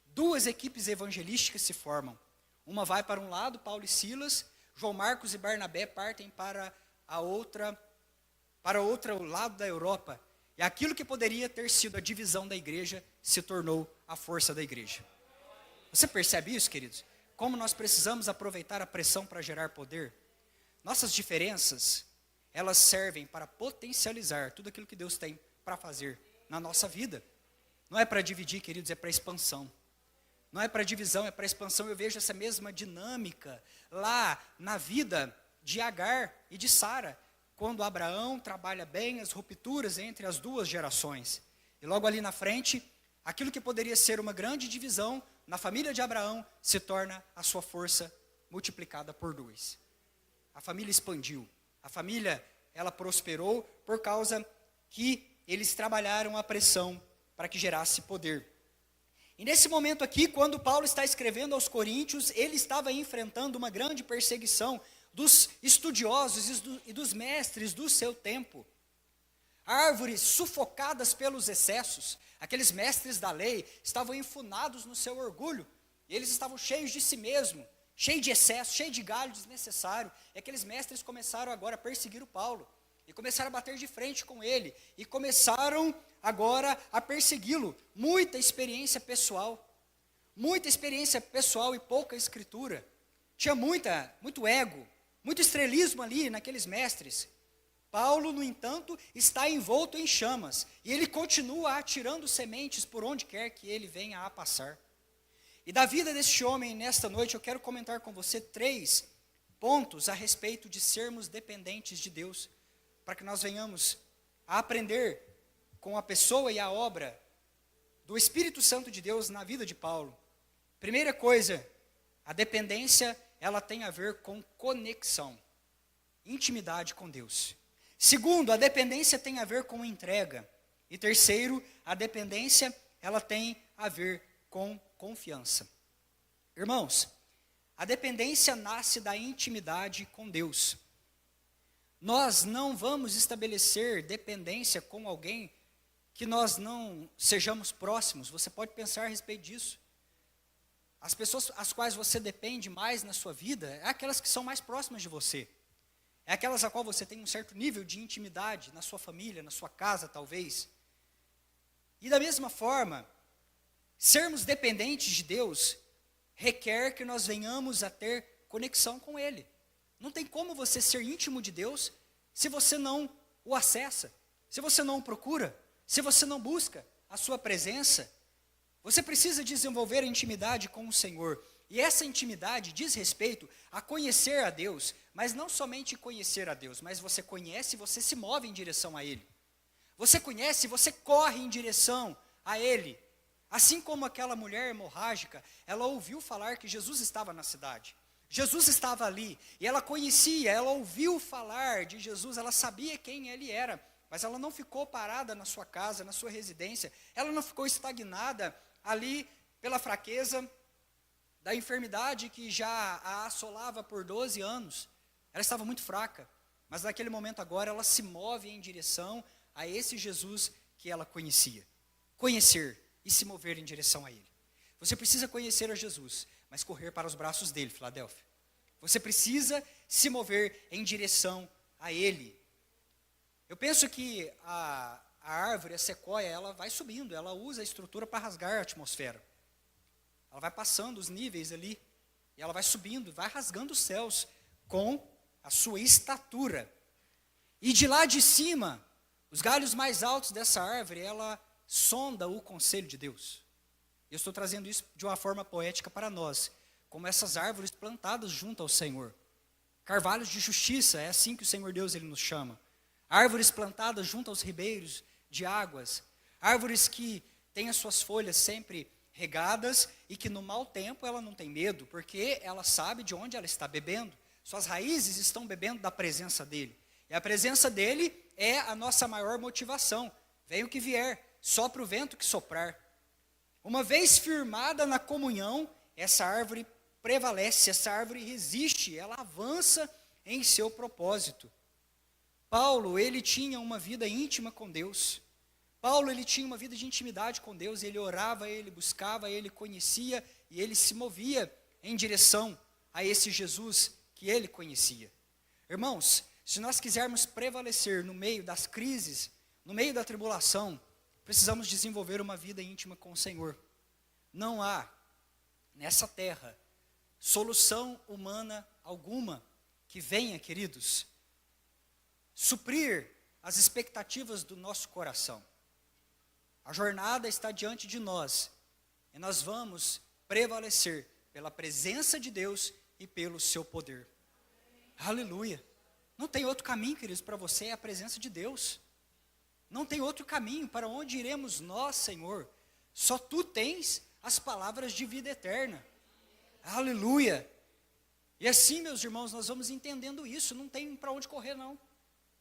duas equipes evangelísticas se formam. Uma vai para um lado, Paulo e Silas, João Marcos e Barnabé partem para outro lado da Europa. E aquilo que poderia ter sido a divisão da igreja, se tornou a força da igreja. Você percebe isso, queridos? Como nós precisamos aproveitar a pressão para gerar poder? Nossas diferenças, elas servem para potencializar tudo aquilo que Deus tem para fazer na nossa vida. Não é para dividir, queridos, é para expansão. Não é para divisão, é para expansão. Eu vejo essa mesma dinâmica lá na vida de Agar e de Sara. quando Abraão trabalha bem as rupturas entre as duas gerações. E logo ali na frente, aquilo que poderia ser uma grande divisão na família de Abraão se torna a sua força multiplicada por 2. A família expandiu. A família, ela prosperou por causa que eles trabalharam a pressão para que gerasse poder. E nesse momento aqui, quando Paulo está escrevendo aos Coríntios, ele estava enfrentando uma grande perseguição dos estudiosos e dos mestres do seu tempo. Árvores sufocadas pelos excessos, aqueles mestres da lei estavam enfunados no seu orgulho, e eles estavam cheios de si mesmo, cheios de excesso, cheios de galho desnecessário, e aqueles mestres começaram agora a perseguir o Paulo, e começaram a bater de frente com ele, e começaram agora a persegui-lo. Muita experiência pessoal e pouca escritura. Tinha muito ego, muito estrelismo ali naqueles mestres. Paulo, no entanto, está envolto em chamas, e ele continua atirando sementes por onde quer que ele venha a passar. E da vida deste homem, nesta noite, eu quero comentar com você 3 pontos a respeito de sermos dependentes de Deus, para que nós venhamos a aprender com a pessoa e a obra do Espírito Santo de Deus na vida de Paulo. Primeira coisa, a dependência, ela tem a ver com conexão, intimidade com Deus. Segundo, a dependência tem a ver com entrega. E terceiro, a dependência, ela tem a ver com confiança. Irmãos, a dependência nasce da intimidade com Deus. Nós não vamos estabelecer dependência com alguém que nós não sejamos próximos. Você pode pensar a respeito disso. As pessoas às quais você depende mais na sua vida, é aquelas que são mais próximas de você. É aquelas a qual você tem um certo nível de intimidade, na sua família, na sua casa talvez. E da mesma forma, sermos dependentes de Deus requer que nós venhamos a ter conexão com Ele. Não tem como você ser íntimo de Deus se você não o acessa, se você não o procura, se você não busca a sua presença. Você precisa desenvolver a intimidade com o Senhor. E essa intimidade diz respeito a conhecer a Deus, mas não somente conhecer a Deus, mas você conhece e você se move em direção a Ele. Você conhece e você corre em direção a Ele. Assim como aquela mulher hemorrágica, ela ouviu falar que Jesus estava na cidade. Jesus estava ali, e ela conhecia, ela ouviu falar de Jesus, ela sabia quem Ele era, mas ela não ficou parada na sua casa, na sua residência, ela não ficou estagnada ali pela fraqueza da enfermidade que já a assolava por 12 anos. Ela estava muito fraca, mas naquele momento agora ela se move em direção a esse Jesus que ela conhecia. Conhecer e se mover em direção a Ele. Você precisa conhecer a Jesus, mas correr para os braços dele, Filadélfia. Você precisa se mover em direção a Ele. Eu penso que a árvore, a sequoia, ela vai subindo, ela usa a estrutura para rasgar a atmosfera. Ela vai passando os níveis ali, e ela vai subindo, vai rasgando os céus com a sua estatura. E de lá de cima, os galhos mais altos dessa árvore, ela sonda o conselho de Deus. Eu estou trazendo isso de uma forma poética para nós, como essas árvores plantadas junto ao Senhor. Carvalhos de justiça, é assim que o Senhor Deus Ele nos chama. Árvores plantadas junto aos ribeiros de águas. Árvores que têm as suas folhas sempre regadas e que no mau tempo ela não tem medo, porque ela sabe de onde ela está bebendo. Suas raízes estão bebendo da presença dEle. E a presença dEle é a nossa maior motivação. Venha o que vier, sopra o vento que soprar. Uma vez firmada na comunhão, essa árvore prevalece, essa árvore resiste, ela avança em seu propósito. Paulo, ele tinha uma vida íntima com Deus. Paulo, ele tinha uma vida de intimidade com Deus, ele orava, ele buscava, ele conhecia e ele se movia em direção a esse Jesus que ele conhecia. Irmãos, se nós quisermos prevalecer no meio das crises, no meio da tribulação, precisamos desenvolver uma vida íntima com o Senhor. Não há, nessa terra, solução humana alguma que venha, queridos, suprir as expectativas do nosso coração. A jornada está diante de nós, e nós vamos prevalecer pela presença de Deus e pelo seu poder. Aleluia! Não tem outro caminho, queridos, para você, é a presença de Deus. Não tem outro caminho, para onde iremos nós, Senhor? Só Tu tens as palavras de vida eterna. Aleluia! E assim, meus irmãos, nós vamos entendendo isso, não tem para onde correr, não.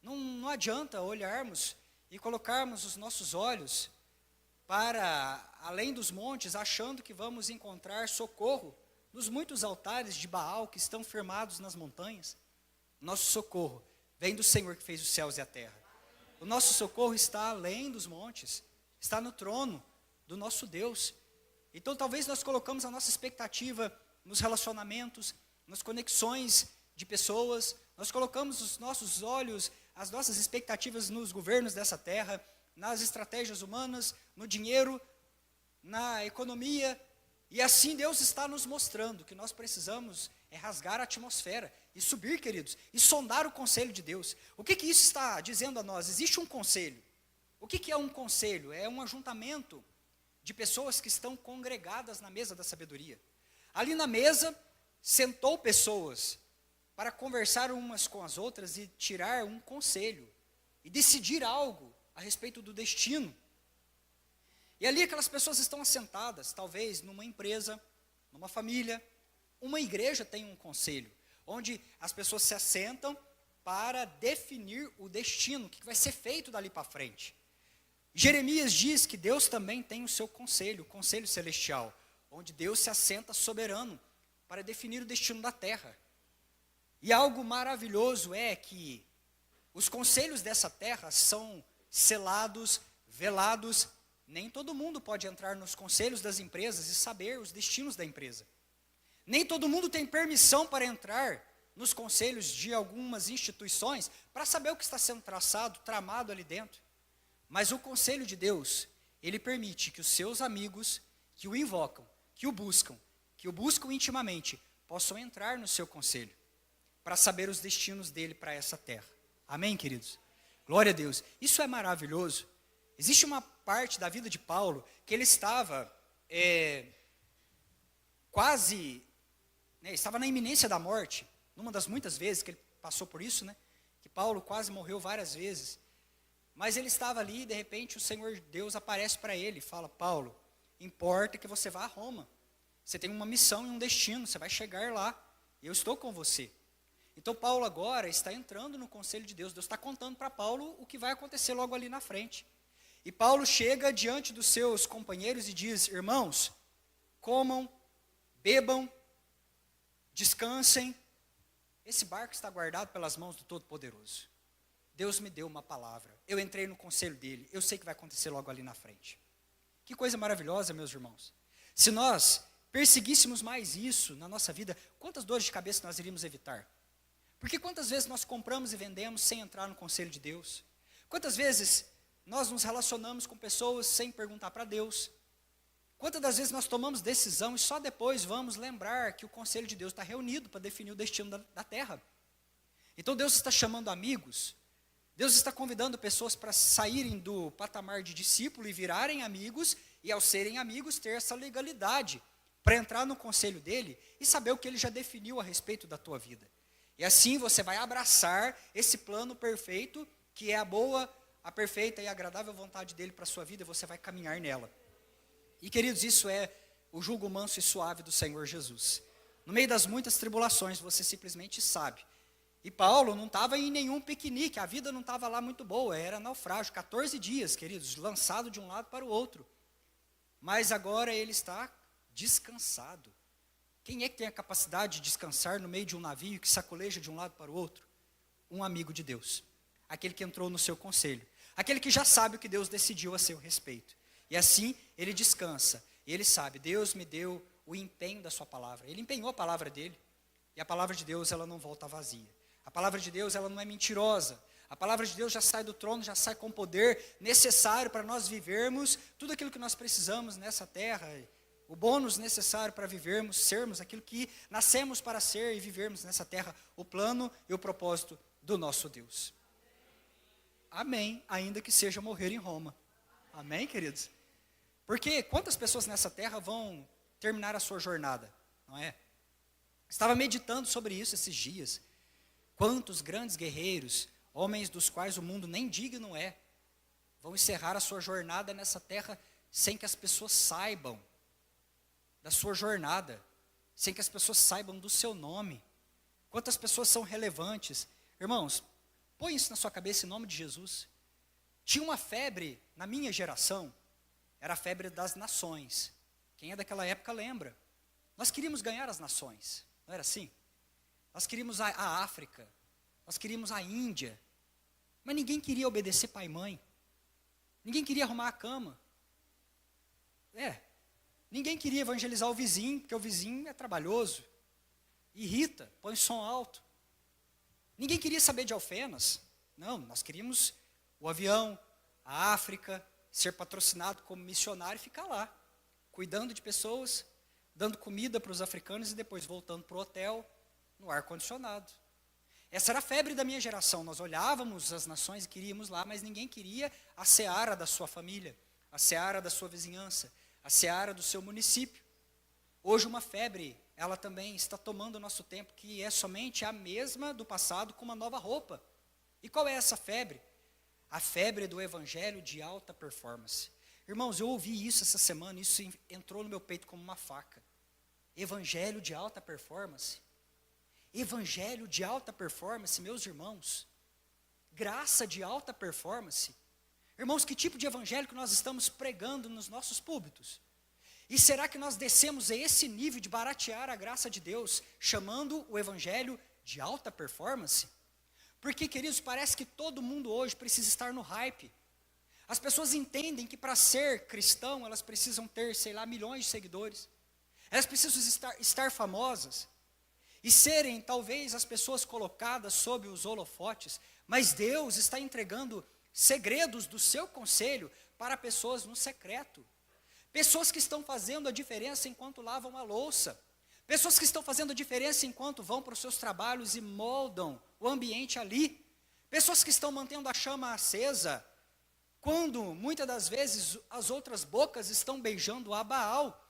Não adianta olharmos e colocarmos os nossos olhos para além dos montes, achando que vamos encontrar socorro nos muitos altares de Baal que estão firmados nas montanhas. Nosso socorro vem do Senhor que fez os céus e a terra. O nosso socorro está além dos montes, está no trono do nosso Deus. Então talvez nós colocamos a nossa expectativa nos relacionamentos, nas conexões de pessoas, nós colocamos os nossos olhos, as nossas expectativas nos governos dessa terra, nas estratégias humanas, no dinheiro, na economia, e assim Deus está nos mostrando que nós precisamos rasgar a atmosfera e subir, queridos, e sondar o conselho de Deus. O que isso está dizendo a nós? Existe um conselho. O que é um conselho? É um ajuntamento de pessoas que estão congregadas na mesa da sabedoria. Ali na mesa, sentou pessoas para conversar umas com as outras e tirar um conselho, e decidir algo a respeito do destino. E ali aquelas pessoas estão assentadas, talvez numa empresa, numa família, uma igreja tem um conselho, onde as pessoas se assentam para definir o destino, o que vai ser feito dali para frente. Jeremias diz que Deus também tem o seu conselho, o conselho celestial, onde Deus se assenta soberano para definir o destino da terra. E algo maravilhoso é que os conselhos dessa terra são selados, velados. Nem todo mundo pode entrar nos conselhos das empresas e saber os destinos da empresa. Nem todo mundo tem permissão para entrar nos conselhos de algumas instituições para saber o que está sendo traçado, tramado ali dentro. Mas o conselho de Deus, ele permite que os seus amigos que o invocam, que o buscam intimamente, possam entrar no seu conselho para saber os destinos dele para essa terra. Amém, queridos? Glória a Deus. Isso é maravilhoso. Existe uma parte da vida de Paulo que ele estava estava na iminência da morte, numa das muitas vezes que ele passou por isso, que Paulo quase morreu várias vezes. Mas ele estava ali e de repente o Senhor Deus aparece para ele e fala: Paulo, importa que você vá a Roma. Você tem uma missão e um destino, você vai chegar lá, e eu estou com você. Então Paulo agora está entrando no conselho de Deus. Deus está contando para Paulo o que vai acontecer logo ali na frente. E Paulo chega diante dos seus companheiros e diz: irmãos, comam, bebam, descansem. Esse barco está guardado pelas mãos do Todo-Poderoso. Deus me deu uma palavra. Eu entrei no conselho dele. Eu sei que vai acontecer logo ali na frente. Que coisa maravilhosa, meus irmãos. Se nós perseguíssemos mais isso na nossa vida, quantas dores de cabeça nós iríamos evitar? Porque quantas vezes nós compramos e vendemos sem entrar no conselho de Deus? Quantas vezes nós nos relacionamos com pessoas sem perguntar para Deus? Quantas das vezes nós tomamos decisão e só depois vamos lembrar que o conselho de Deus está reunido para definir o destino da terra? Então Deus está chamando amigos, Deus está convidando pessoas para saírem do patamar de discípulo e virarem amigos, e ao serem amigos ter essa legalidade para entrar no conselho dele e saber o que ele já definiu a respeito da tua vida. E assim você vai abraçar esse plano perfeito, que é a boa, a perfeita e agradável vontade dele para a sua vida, e você vai caminhar nela. E queridos, isso é o jugo manso e suave do Senhor Jesus. No meio das muitas tribulações, você simplesmente sabe. E Paulo não estava em nenhum piquenique, a vida não estava lá muito boa, era naufrágio, 14 dias, queridos, lançado de um lado para o outro. Mas agora ele está descansado. Quem é que tem a capacidade de descansar no meio de um navio que sacoleja de um lado para o outro? Um amigo de Deus. Aquele que entrou no seu conselho. Aquele que já sabe o que Deus decidiu a seu respeito. E assim ele descansa. E ele sabe, Deus me deu o empenho da sua palavra. Ele empenhou a palavra dele. E a palavra de Deus, ela não volta vazia. A palavra de Deus, ela não é mentirosa. A palavra de Deus já sai do trono, já sai com o poder necessário para nós vivermos tudo aquilo que nós precisamos nessa terra. O bônus necessário para vivermos, sermos aquilo que nascemos para ser e vivermos nessa terra, o plano e o propósito do nosso Deus. Amém, ainda que seja morrer em Roma. Amém, queridos? Porque quantas pessoas nessa terra vão terminar a sua jornada, não é? Estava meditando sobre isso esses dias. Quantos grandes guerreiros, homens dos quais o mundo nem digno é, vão encerrar a sua jornada nessa terra sem que as pessoas saibam da sua jornada, sem que as pessoas saibam do seu nome. Quantas pessoas são relevantes. Irmãos, põe isso na sua cabeça em nome de Jesus. Tinha uma febre na minha geração, era a febre das nações. Quem é daquela época lembra. Nós queríamos ganhar as nações, não era assim? Nós queríamos a África, nós queríamos a Índia, mas ninguém queria obedecer pai e mãe. Ninguém queria arrumar a cama. Ninguém queria evangelizar o vizinho, porque o vizinho é trabalhoso, irrita, põe som alto. Ninguém queria saber de alfenas. Não, nós queríamos o avião, a África, ser patrocinado como missionário e ficar lá, cuidando de pessoas, dando comida para os africanos e depois voltando para o hotel, no ar-condicionado. Essa era a febre da minha geração. Nós olhávamos as nações e queríamos lá, mas ninguém queria a seara da sua família, a seara da sua vizinhança, a seara do seu município. Hoje uma febre, ela também está tomando o nosso tempo, que é somente a mesma do passado com uma nova roupa. E qual é essa febre? A febre do evangelho de alta performance. Irmãos, eu ouvi isso essa semana, isso entrou no meu peito como uma faca. Evangelho de alta performance. Evangelho de alta performance, meus irmãos. Graça de alta performance. Irmãos, que tipo de evangelho que nós estamos pregando nos nossos púlpitos? E será que nós descemos a esse nível de baratear a graça de Deus, chamando o evangelho de alta performance? Porque, queridos, parece que todo mundo hoje precisa estar no hype. As pessoas entendem que para ser cristão, elas precisam ter, milhões de seguidores. Elas precisam estar famosas. E serem, talvez, as pessoas colocadas sob os holofotes. Mas Deus está entregando segredos do seu conselho para pessoas no secreto. Pessoas que estão fazendo a diferença enquanto lavam a louça. Pessoas que estão fazendo a diferença enquanto vão para os seus trabalhos e moldam o ambiente ali. Pessoas que estão mantendo a chama acesa, quando muitas das vezes as outras bocas estão beijando a Baal.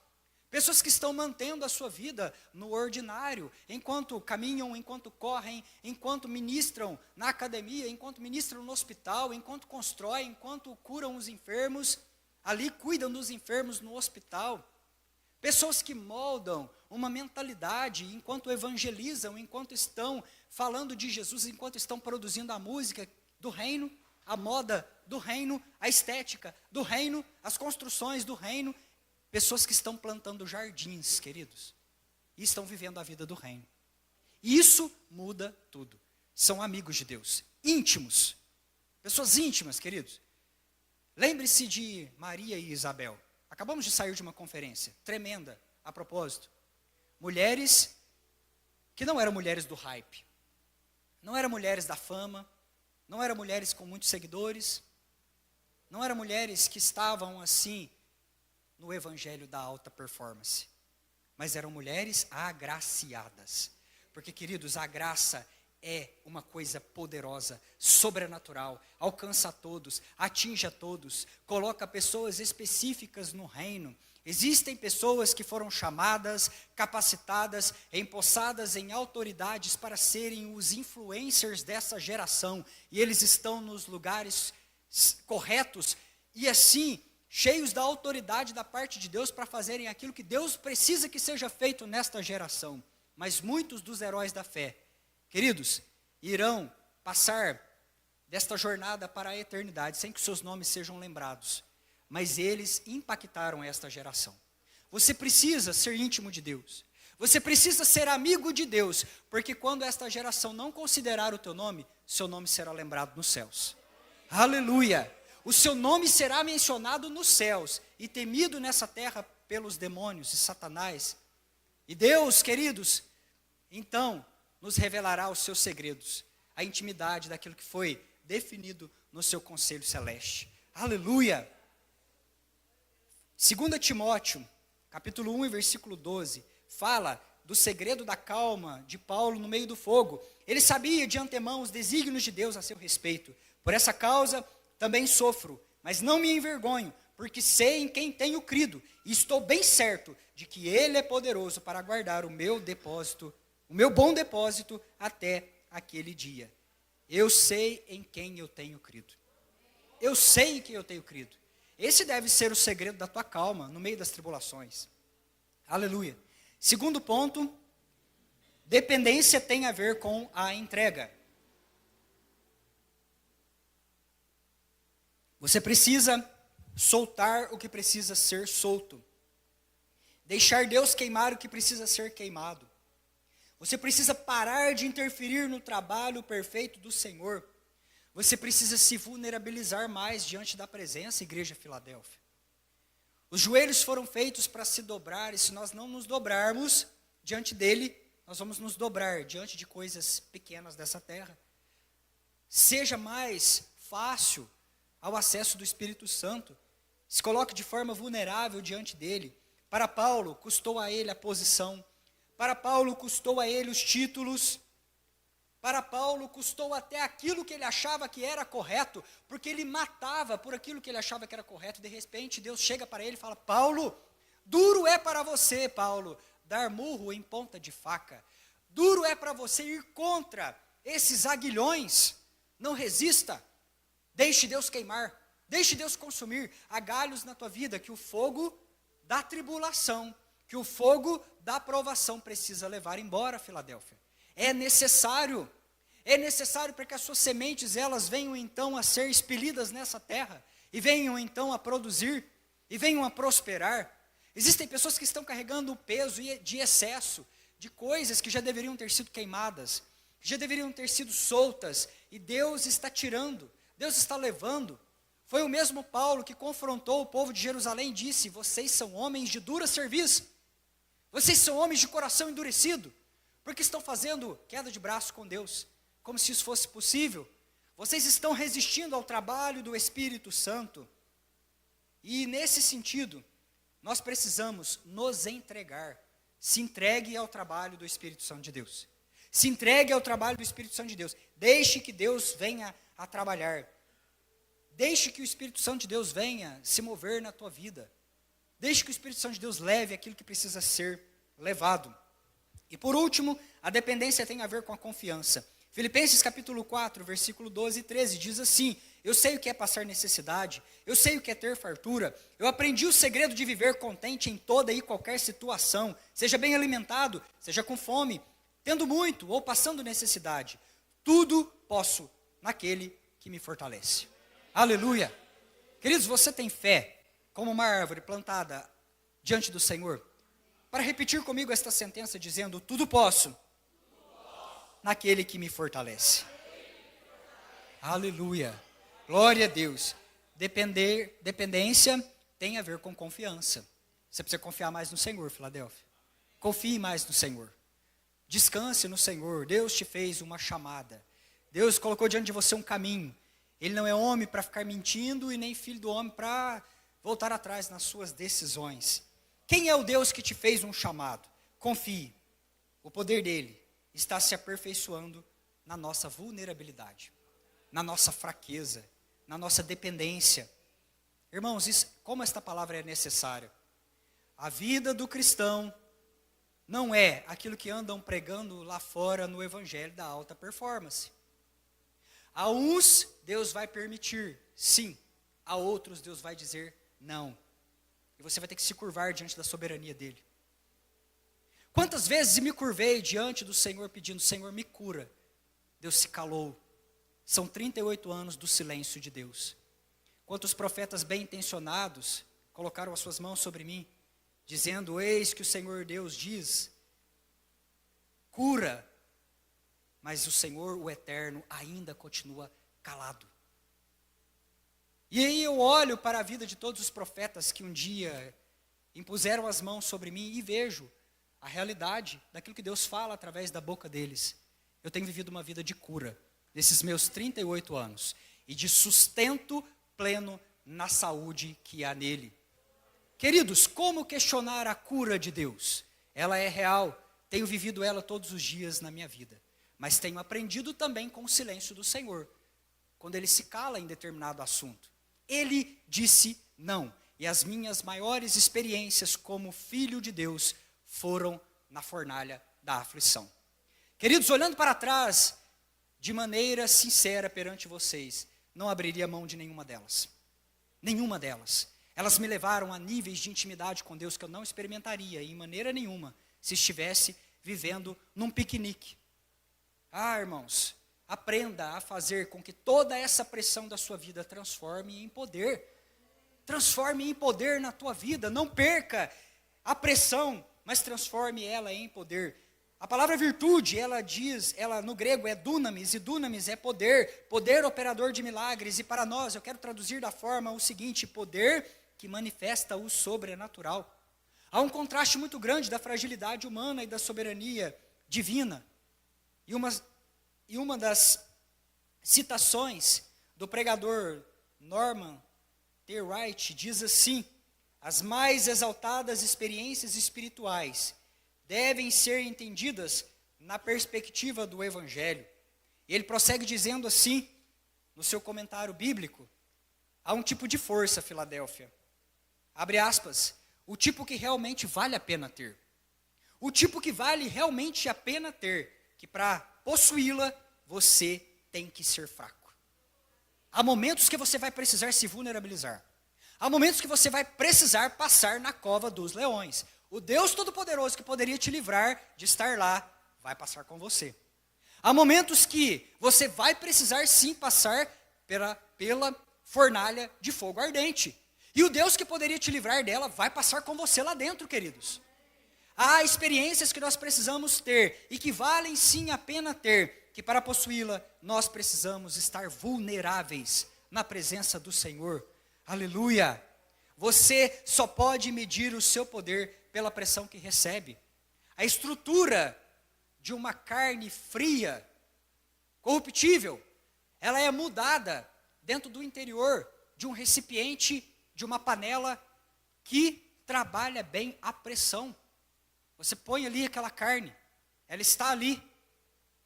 Pessoas que estão mantendo a sua vida no ordinário, enquanto caminham, enquanto correm, enquanto ministram na academia, enquanto ministram no hospital, enquanto constroem, enquanto curam os enfermos, ali cuidam dos enfermos no hospital. Pessoas que moldam uma mentalidade enquanto evangelizam, enquanto estão falando de Jesus, enquanto estão produzindo a música do reino, a moda do reino, a estética do reino, as construções do reino. Pessoas que estão plantando jardins, queridos, e estão vivendo a vida do reino. Isso muda tudo. São amigos de Deus, íntimos, pessoas íntimas, queridos. Lembre-se de Maria e Isabel. Acabamos de sair de uma conferência tremenda, a propósito. Mulheres que não eram mulheres do hype, não eram mulheres da fama, não eram mulheres com muitos seguidores, não eram mulheres que estavam assim no evangelho da alta performance, mas eram mulheres agraciadas, porque, queridos, a graça é uma coisa poderosa, sobrenatural, alcança a todos, atinge a todos, coloca pessoas específicas no reino. Existem pessoas que foram chamadas, capacitadas, empossadas em autoridades para serem os influencers dessa geração, e eles estão nos lugares corretos, e assim, cheios da autoridade da parte de Deus para fazerem aquilo que Deus precisa que seja feito nesta geração. Mas muitos dos heróis da fé, queridos, irão passar desta jornada para a eternidade, sem que seus nomes sejam lembrados. Mas eles impactaram esta geração. Você precisa ser íntimo de Deus. Você precisa ser amigo de Deus, porque quando esta geração não considerar o teu nome, seu nome será lembrado nos céus. Aleluia! O seu nome será mencionado nos céus e temido nessa terra pelos demônios e Satanás. E Deus, queridos, então nos revelará os seus segredos, a intimidade daquilo que foi definido no seu conselho celeste. Aleluia! 2 Timóteo, capítulo 1 e versículo 12, fala do segredo da calma de Paulo no meio do fogo. Ele sabia de antemão os desígnios de Deus a seu respeito. Por essa causa também sofro, mas não me envergonho, porque sei em quem tenho crido, e estou bem certo de que Ele é poderoso para guardar o meu depósito, o meu bom depósito até aquele dia. Eu sei em quem eu tenho crido. Eu sei em quem eu tenho crido. Esse deve ser o segredo da tua calma no meio das tribulações. Aleluia. Segundo ponto, dependência tem a ver com a entrega. Você precisa soltar o que precisa ser solto. Deixar Deus queimar o que precisa ser queimado. Você precisa parar de interferir no trabalho perfeito do Senhor. Você precisa se vulnerabilizar mais diante da presença, Igreja Filadélfia. Os joelhos foram feitos para se dobrar, e se nós não nos dobrarmos diante dele, nós vamos nos dobrar diante de coisas pequenas dessa terra. Seja mais fácil ao acesso do Espírito Santo. Se coloque de forma vulnerável diante dele. Para Paulo, custou a ele a posição. Para Paulo, custou a ele os títulos. Para Paulo, custou até aquilo que ele achava que era correto, porque ele matava por aquilo que ele achava que era correto. De repente, Deus chega para ele e fala: Paulo, duro é para você, Paulo, dar murro em ponta de faca. Duro é para você ir contra esses aguilhões. Não resista. Deixe Deus queimar. Deixe Deus consumir. Há galhos na tua vida que o fogo da tribulação, que o fogo da provação precisa levar embora, Filadélfia. É necessário para que as suas sementes, elas venham então a ser expelidas nessa terra, e venham então a produzir, e venham a prosperar. Existem pessoas que estão carregando o peso de excesso, de coisas que já deveriam ter sido queimadas, que já deveriam ter sido soltas, e Deus está tirando, Deus está levando. Foi o mesmo Paulo que confrontou o povo de Jerusalém e disse: vocês são homens de dura cerviz, vocês são homens de coração endurecido, porque estão fazendo queda de braço com Deus, como se isso fosse possível. Vocês estão resistindo ao trabalho do Espírito Santo. E nesse sentido, nós precisamos nos entregar. Se entregue ao trabalho do Espírito Santo de Deus. Se entregue ao trabalho do Espírito Santo de Deus. Deixe que Deus venha a trabalhar. Deixe que o Espírito Santo de Deus venha se mover na tua vida. Deixe que o Espírito Santo de Deus leve aquilo que precisa ser levado. E por último, a dependência tem a ver com a confiança. Filipenses capítulo 4, versículo 12 e 13, diz assim: eu sei o que é passar necessidade, eu sei o que é ter fartura, eu aprendi o segredo de viver contente em toda e qualquer situação, seja bem alimentado, seja com fome, tendo muito ou passando necessidade, tudo posso naquele que me fortalece. Aleluia! Queridos, você tem fé como uma árvore plantada diante do Senhor? Para repetir comigo esta sentença dizendo: tudo posso naquele que me fortalece. Aleluia. Glória a Deus. Dependência tem a ver com confiança. Você precisa confiar mais no Senhor, Filadélfia. Confie mais no Senhor. Descanse no Senhor. Deus te fez uma chamada. Deus colocou diante de você um caminho. Ele não é homem para ficar mentindo e nem filho do homem para voltar atrás nas suas decisões. Quem é o Deus que te fez um chamado? Confie. O poder dele está se aperfeiçoando na nossa vulnerabilidade, na nossa fraqueza, na nossa dependência. Irmãos, como esta palavra é necessária. A vida do cristão não é aquilo que andam pregando lá fora no evangelho da alta performance. A uns Deus vai permitir, sim. A outros Deus vai dizer não. E você vai ter que se curvar diante da soberania dele. Quantas vezes me curvei diante do Senhor pedindo: Senhor, me cura. Deus se calou. São 38 anos do silêncio de Deus. Quantos profetas bem intencionados colocaram as suas mãos sobre mim, dizendo: eis que o Senhor Deus diz, cura. Mas o Senhor, o Eterno, ainda continua calado. E aí eu olho para a vida de todos os profetas que um dia impuseram as mãos sobre mim e vejo a realidade daquilo que Deus fala através da boca deles. Eu tenho vivido uma vida de cura nesses meus 38 anos e de sustento pleno na saúde que há nele. Queridos, como questionar a cura de Deus? Ela é real, tenho vivido ela todos os dias na minha vida, mas tenho aprendido também com o silêncio do Senhor, quando ele se cala em determinado assunto. Ele disse não, e as minhas maiores experiências como filho de Deus foram na fornalha da aflição. Queridos, olhando para trás, de maneira sincera perante vocês, não abriria mão de nenhuma delas. Nenhuma delas. Elas me levaram a níveis de intimidade com Deus que eu não experimentaria, em maneira nenhuma, se estivesse vivendo num piquenique. Irmãos, aprenda a fazer com que toda essa pressão da sua vida transforme em poder. Transforme em poder na tua vida. Não perca a pressão, mas transforme ela em poder. A palavra virtude, ela no grego é dunamis, e dunamis é poder, poder operador de milagres. E para nós, eu quero traduzir da forma o seguinte: poder que manifesta o sobrenatural. Há um contraste muito grande da fragilidade humana e da soberania divina. E uma das citações do pregador Norman T. Wright diz assim: as mais exaltadas experiências espirituais devem ser entendidas na perspectiva do Evangelho. E ele prossegue dizendo assim, no seu comentário bíblico: há um tipo de força, Filadélfia, abre aspas, o tipo que realmente vale a pena ter. O tipo que vale realmente a pena ter, que para possuí-la, você tem que ser fraco. Há momentos que você vai precisar se vulnerabilizar. Há momentos que você vai precisar passar na cova dos leões. O Deus Todo-Poderoso que poderia te livrar de estar lá, vai passar com você. Há momentos que você vai precisar sim passar pela fornalha de fogo ardente. E o Deus que poderia te livrar dela vai passar com você lá dentro, queridos. Há experiências que nós precisamos ter e que valem sim a pena ter, que para possuí-la nós precisamos estar vulneráveis na presença do Senhor. Aleluia! Você só pode medir o seu poder pela pressão que recebe. A estrutura de uma carne fria, corruptível, ela é mudada dentro do interior de um recipiente, de uma panela que trabalha bem a pressão. Você põe ali aquela carne, ela está ali,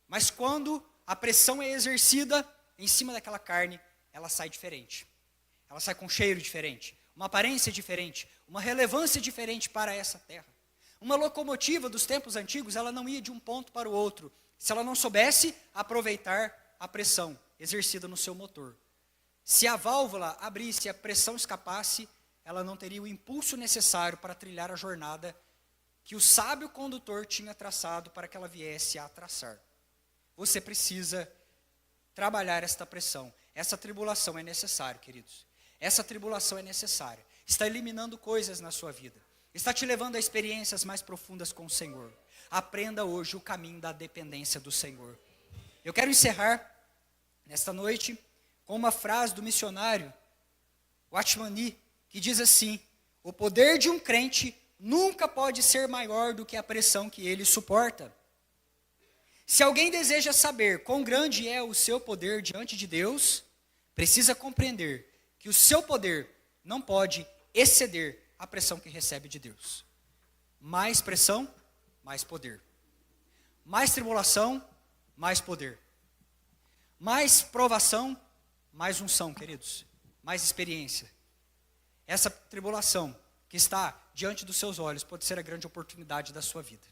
mas quando a pressão é exercida em cima daquela carne, ela sai diferente. Ela sai com cheiro diferente, uma aparência diferente, uma relevância diferente para essa terra. Uma locomotiva dos tempos antigos, ela não ia de um ponto para o outro, se ela não soubesse aproveitar a pressão exercida no seu motor. Se a válvula abrisse e a pressão escapasse, ela não teria o impulso necessário para trilhar a jornada que o sábio condutor tinha traçado para que ela viesse a traçar. Você precisa trabalhar esta pressão. Essa tribulação é necessária, queridos. Essa tribulação é necessária. Está eliminando coisas na sua vida. Está te levando a experiências mais profundas com o Senhor. Aprenda hoje o caminho da dependência do Senhor. Eu quero encerrar nesta noite com uma frase do missionário Watchman Nee, que diz assim: o poder de um crente nunca pode ser maior do que a pressão que ele suporta. Se alguém deseja saber quão grande é o seu poder diante de Deus, precisa compreender que o seu poder não pode exceder a pressão que recebe de Deus. Mais pressão, mais poder. Mais tribulação, mais poder. Mais provação, mais unção, queridos. Mais experiência. Essa tribulação que está diante dos seus olhos pode ser a grande oportunidade da sua vida.